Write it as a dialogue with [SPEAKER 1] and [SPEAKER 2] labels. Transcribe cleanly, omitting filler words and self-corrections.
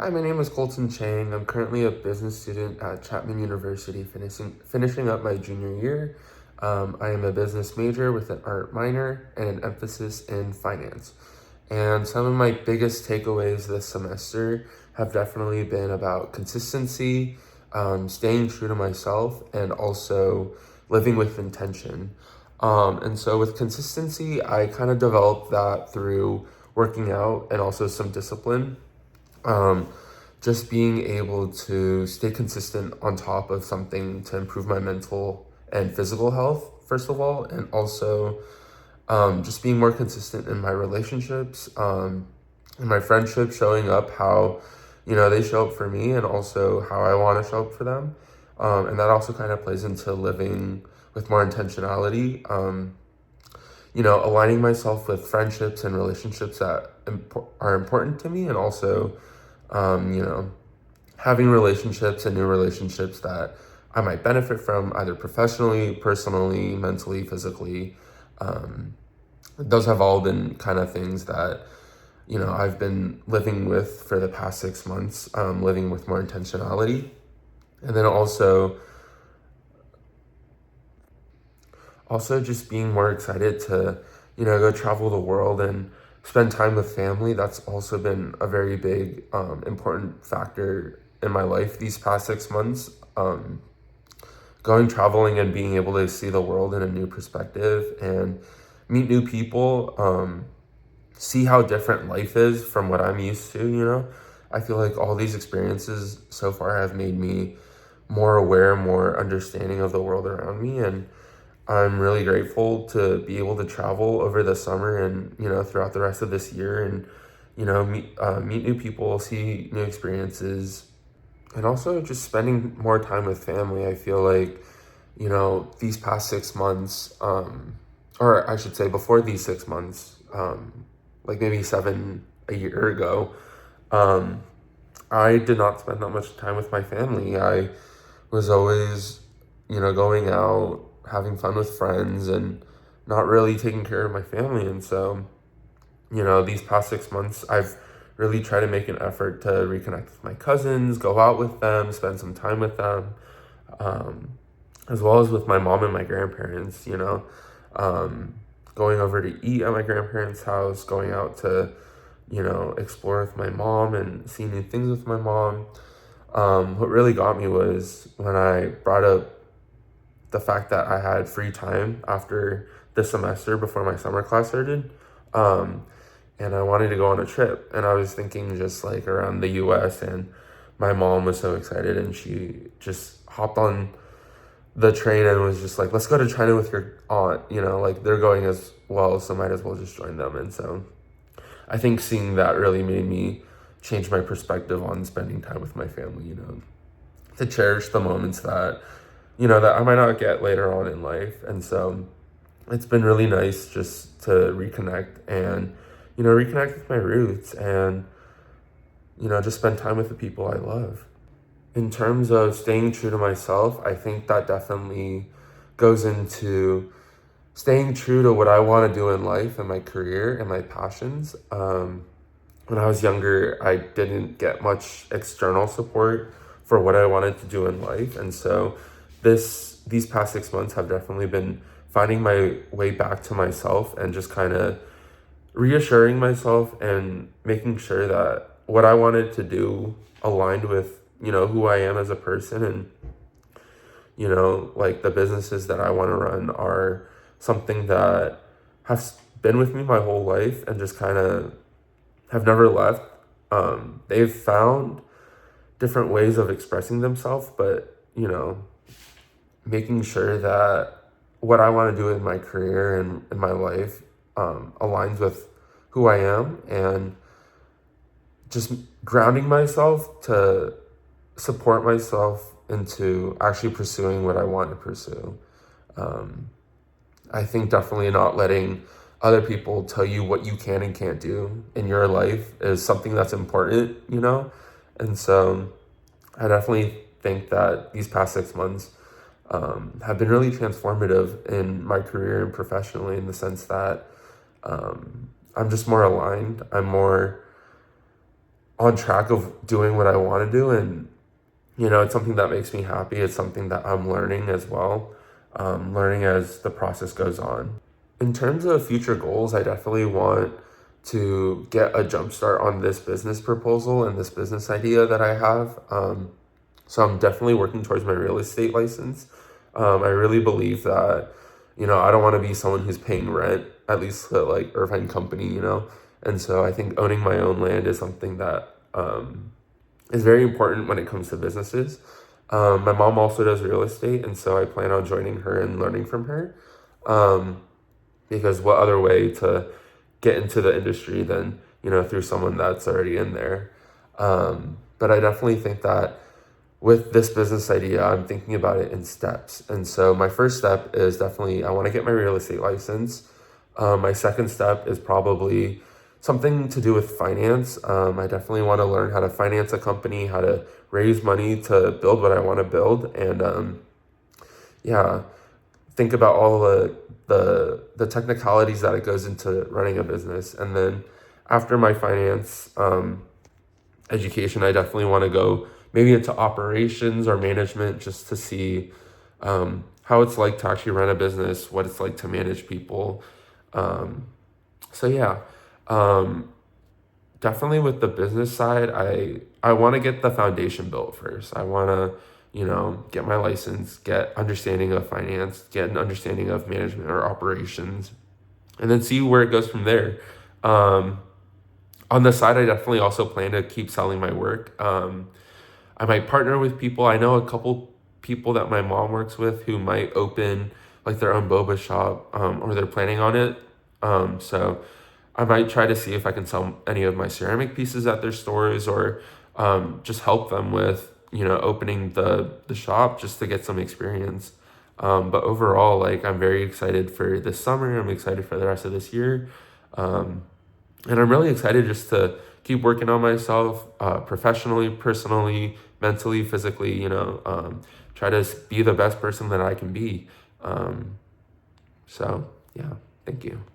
[SPEAKER 1] Hi, my name is Colton Chang. I'm currently a business student at Chapman University, finishing up my junior year. I am a business major with an art minor and an emphasis in finance. And some of my biggest takeaways this semester have definitely been about consistency, staying true to myself, and also living with intention. And so with consistency, I kind of developed that through working out and also some discipline. Um, just being able to stay consistent on top of something to improve my mental and physical health, first of all, and also just being more consistent in my relationships, and my friendships, showing up how, they show up for me and also how I want to show up for them. And that also kind of plays into living with more intentionality, aligning myself with friendships and relationships that are important to me, and also, um, you know, having relationships and new relationships that I might benefit from either professionally, personally, mentally, physically. Um, those have all been kind of things that, I've been living with for the past 6 months, living with more intentionality. And then also just being more excited to, go travel the world and spend time with family. That's also been a very big, important factor in my life these past 6 months. Going traveling and being able to see the world in a new perspective and meet new people, see how different life is from what I'm used to. I feel like all these experiences so far have made me more aware, more understanding of the world around me. And I'm really grateful to be able to travel over the summer and, throughout the rest of this year and, meet new people, see new experiences, and also just spending more time with family. I feel like, these past 6 months, or I should say before these 6 months, like maybe seven a year ago, um, I did not spend that much time with my family. I was always, going out, having fun with friends, and not really taking care of my family. And so, these past 6 months, I've really tried to make an effort to reconnect with my cousins, go out with them, spend some time with them, um, as well as with my mom and my grandparents, um, going over to eat at my grandparents' house, going out to, explore with my mom and see new things with my mom. What really got me was when I brought up the fact that I had free time after the semester before my summer class started. Um, and I wanted to go on a trip. And I was thinking just like around the US, and my mom was so excited and she just hopped on the train and was just like, let's go to China with your aunt, like they're going as well, so might as well just join them. And so I think seeing that really made me change my perspective on spending time with my family, to cherish the moments that I might not get later on in life. And so it's been really nice just to reconnect and, reconnect with my roots and, just spend time with the people I love. In terms of staying true to myself, I think that definitely goes into staying true to what I want to do in life and my career and my passions. When I was younger, I didn't get much external support for what I wanted to do in life. And so these past 6 months have definitely been finding my way back to myself and just kind of reassuring myself and making sure that what I wanted to do aligned with, who I am as a person, and, like the businesses that I want to run are something that have been with me my whole life and just kind of have never left. They've found different ways of expressing themselves, but, making sure that what I want to do in my career and in my life aligns with who I am, and just grounding myself to support myself into actually pursuing what I want to pursue. Um, I think definitely not letting other people tell you what you can and can't do in your life is something that's important. And so I definitely think that these past 6 months have been really transformative in my career and professionally, in the sense that I'm just more aligned. I'm more on track of doing what I want to do. And, it's something that makes me happy. It's something that I'm learning as well, learning as the process goes on. In terms of future goals, I definitely want to get a jump start on this business proposal and this business idea that I have. So I'm definitely working towards my real estate license. I really believe that, I don't want to be someone who's paying rent, at least at like Irvine Company. And so I think owning my own land is something that is very important when it comes to businesses. My mom also does real estate, and so I plan on joining her and learning from her. Um, because what other way to get into the industry than, through someone that's already in there. But I definitely think that with this business idea, I'm thinking about it in steps. And so my first step is definitely I want to get my real estate license. My second step is probably something to do with finance. I definitely want to learn how to finance a company, how to raise money to build what I want to build, and yeah, think about all the technicalities that it goes into running a business. And then after my finance education, I definitely want to go maybe into operations or management just to see how it's like to actually run a business, what it's like to manage people. Um, so yeah, um, definitely with the business side, I want to get the foundation built first. I want to, get my license, get understanding of finance, get an understanding of management or operations, and then see where it goes from there. Um, on the side, I definitely also plan to keep selling my work. I might partner with people. I know a couple people that my mom works with who might open like their own boba shop, or they're planning on it. So I might try to see if I can sell any of my ceramic pieces at their stores, or just help them with, opening the shop just to get some experience. But overall, like I'm very excited for this summer. I'm excited for the rest of this year. Um, and I'm really excited just to keep working on myself, professionally, personally, mentally, physically, try to be the best person that I can be. Um, so, yeah, thank you.